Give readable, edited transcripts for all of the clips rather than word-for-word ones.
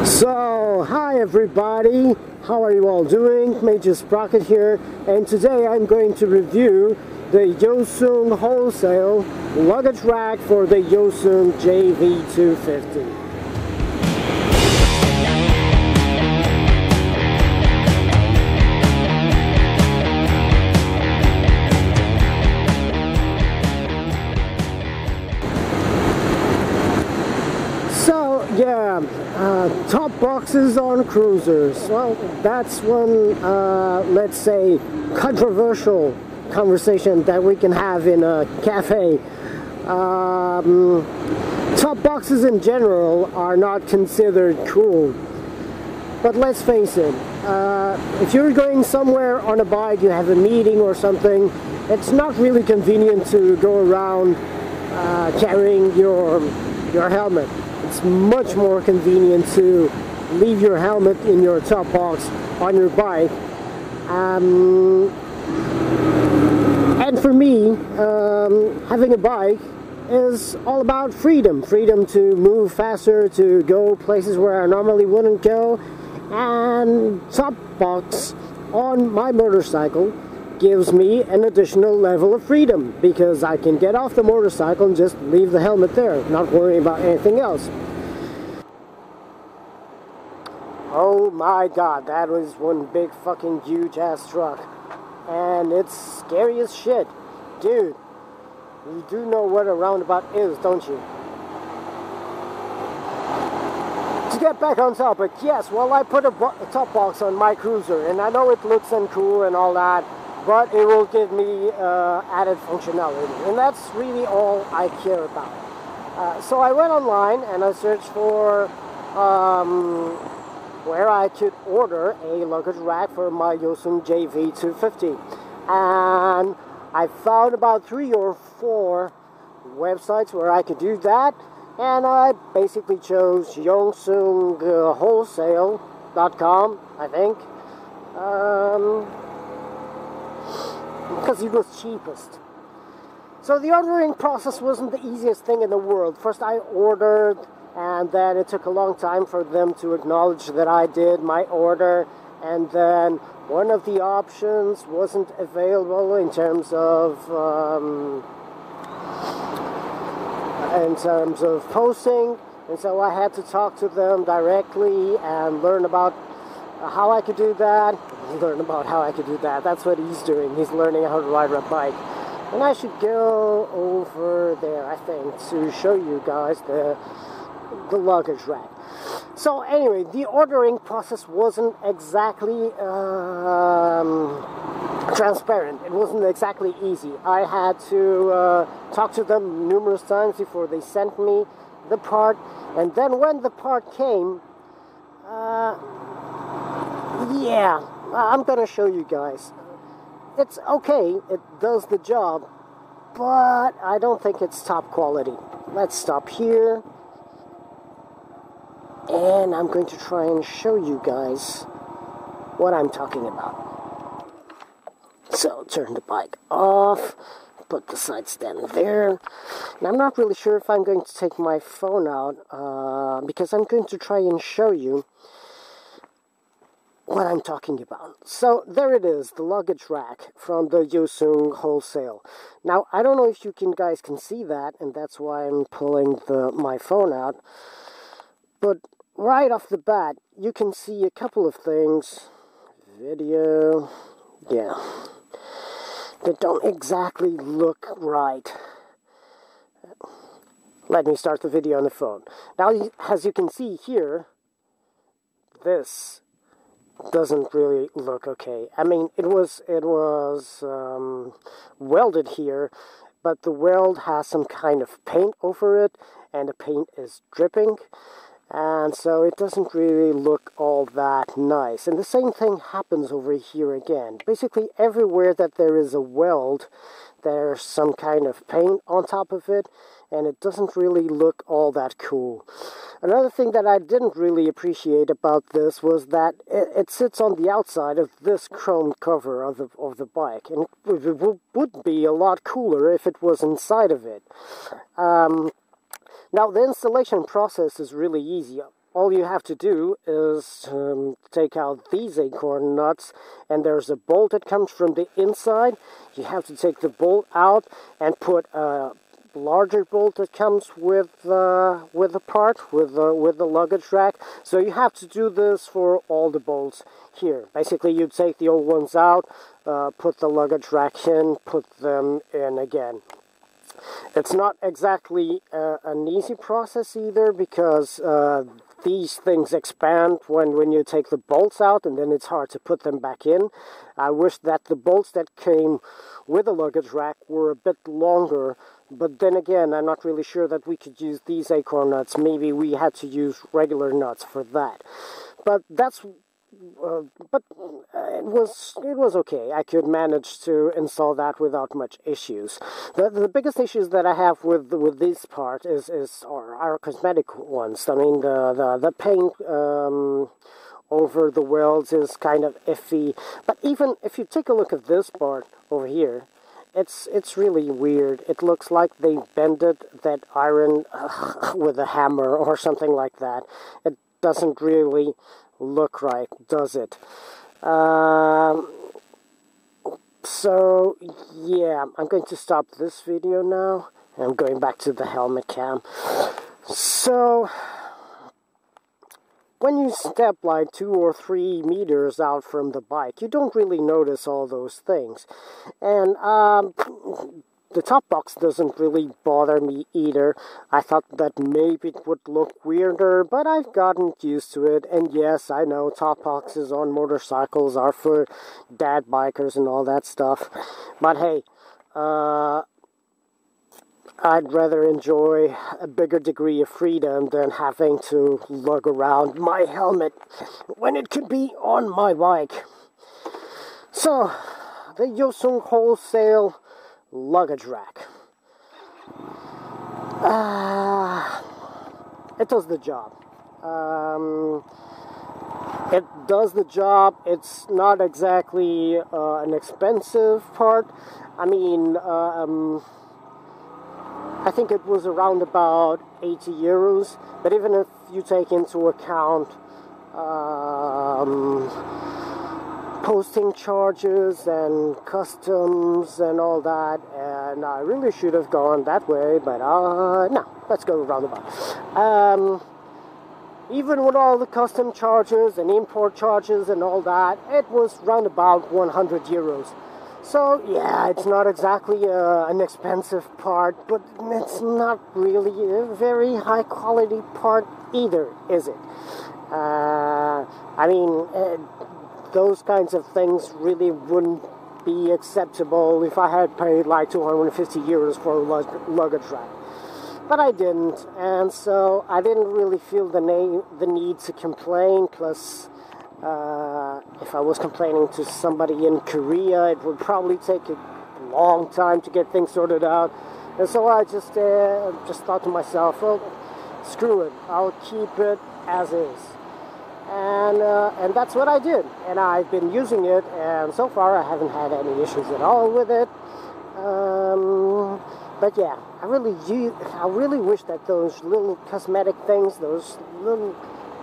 So, hi everybody, how are you all doing? Major Sprocket here, and today I'm going to review the Hyosung wholesale luggage rack for the Hyosung GV250. Yeah, top boxes on cruisers. Well, that's one, let's say, controversial conversation that we can have in a cafe. Top boxes in general are not considered cool. But let's face it, if you're going somewhere on a bike, you have a meeting or something, it's not really convenient to go around carrying your helmet. It's much more convenient to leave your helmet in your top box on your bike. And for me, having a bike is all about freedom. Freedom to move faster, to go places where I normally wouldn't go. And top box on my motorcycle gives me an additional level of freedom because I can get off the motorcycle and just leave the helmet there, not worry about anything else. Oh my god, that was one big fucking huge ass truck, and it's scary as shit. Dude, you do know what a roundabout is, don't you? To get back on topic, yes, well, I put a top box on my cruiser, and I know it looks uncool and all that, but it will give me added functionality, and that's really all I care about. So I went online and I searched for where I could order a luggage rack for my Hyosung GV250, and I found about 3 or 4 websites where I could do that, and I basically chose hyosungwholesale.com, I think. Because it was cheapest. So the ordering process wasn't the easiest thing in the world. First I ordered, and then it took a long time for them to acknowledge that I did my order, and then one of the options wasn't available in terms of posting, and so I had to talk to them directly and learn about how I could do that. That's what he's doing. He's learning how to ride a bike. And I should go over there, I think, to show you guys the luggage rack. So anyway, the ordering process wasn't exactly transparent. It wasn't exactly easy. I had to talk to them numerous times before they sent me the part. And then when the part came, yeah, I'm gonna show you guys. It's okay, it does the job, but I don't think it's top quality. Let's stop here, and I'm going to try and show you guys what I'm talking about. So, turn the bike off, put the side stand there, and I'm not really sure if I'm going to take my phone out, because I'm going to try and show you what I'm talking about. So there it is, the luggage rack from the Hyosung wholesale. Now I don't know if you guys can see that, and that's why I'm pulling my phone out, but right off the bat you can see a couple of things. Video, yeah, that don't exactly look right. Let me start the video on the phone. Now, as you can see here, this doesn't really look okay. I mean, it was welded here, but the weld has some kind of paint over it, and the paint is dripping, and so it doesn't really look all that nice. And the same thing happens over here again. Basically, everywhere that there is a weld, there's some kind of paint on top of it, and it doesn't really look all that cool. Another thing that I didn't really appreciate about this was that it sits on the outside of this chrome cover of the bike, and it would be a lot cooler if it was inside of it. Now the installation process is really easy. all you have to do is take out these acorn nuts, and there's a bolt that comes from the inside. You have to take the bolt out and put a larger bolt that comes with the luggage rack. So you have to do this for all the bolts here. Basically, you take the old ones out, put the luggage rack in, put them in again. It's not exactly an easy process either, because these things expand when you take the bolts out, and then it's hard to put them back in. I wish that the bolts that came with the luggage rack were a bit longer, but then again, I'm not really sure that we could use these acorn nuts. Maybe we had to use regular nuts for that. But that's it was okay. I could manage to install that without much issues. The biggest issues that I have with this part is our cosmetic ones. I mean, the paint over the welds is kind of iffy. But even if you take a look at this part over here, it's really weird. It looks like they bended that iron with a hammer or something like that. It doesn't really look right, does it? So yeah, I'm going to stop this video now. I'm going back to the helmet cam. So when you step like 2 or 3 meters out from the bike, you don't really notice all those things. And the top box doesn't really bother me either. I thought that maybe it would look weirder, but I've gotten used to it. And yes, I know top boxes on motorcycles are for dad bikers and all that stuff. But hey, I'd rather enjoy a bigger degree of freedom than having to lug around my helmet when it could be on my bike. So, the Hyosung wholesale luggage rack. It does the job. It does the job. It's not exactly an expensive part. I mean, I think it was around about 80 euros. But even if you take into account posting charges and customs and all that, and I really should have gone that way, but no, let's go roundabout. Even with all the custom charges and import charges and all that, it was round about 100 euros. So yeah, it's not exactly an expensive part, but it's not really a very high quality part either, is it? I mean, those kinds of things really wouldn't be acceptable if I had paid like 250 euros for a luggage rack. But I didn't, and so I didn't really feel the need to complain. Plus, if I was complaining to somebody in Korea, it would probably take a long time to get things sorted out. And so I just thought to myself, well, screw it, I'll keep it as is. And that's what I did, and I've been using it, and so far I haven't had any issues at all with it. But yeah, I really wish that those little cosmetic things, those little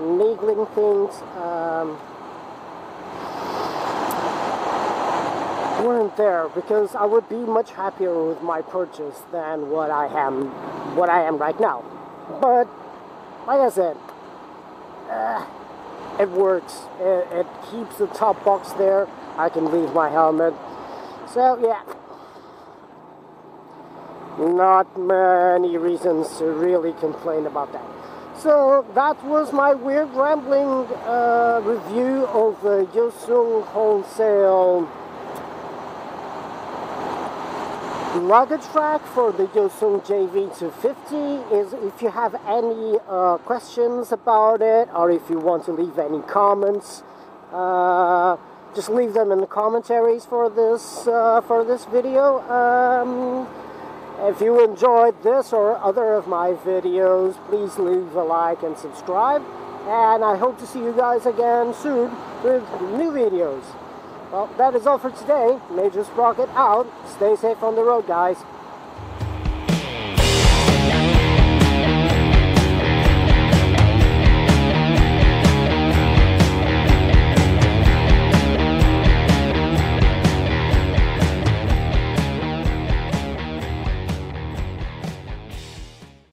niggling things, weren't there, because I would be much happier with my purchase than what I am right now. But like I said, it works. It keeps the top box there. I can leave my helmet. So yeah, not many reasons to really complain about that. So that was my weird rambling review of the Hyosung wholesale luggage rack for the Hyosung GV250. If you have any questions about it, or if you want to leave any comments, just leave them in the commentaries for this video. If you enjoyed this or other of my videos, please leave a like and subscribe. And I hope to see you guys again soon with new videos. Well, that is all for today. Major Sprocket out. Stay safe on the road, guys.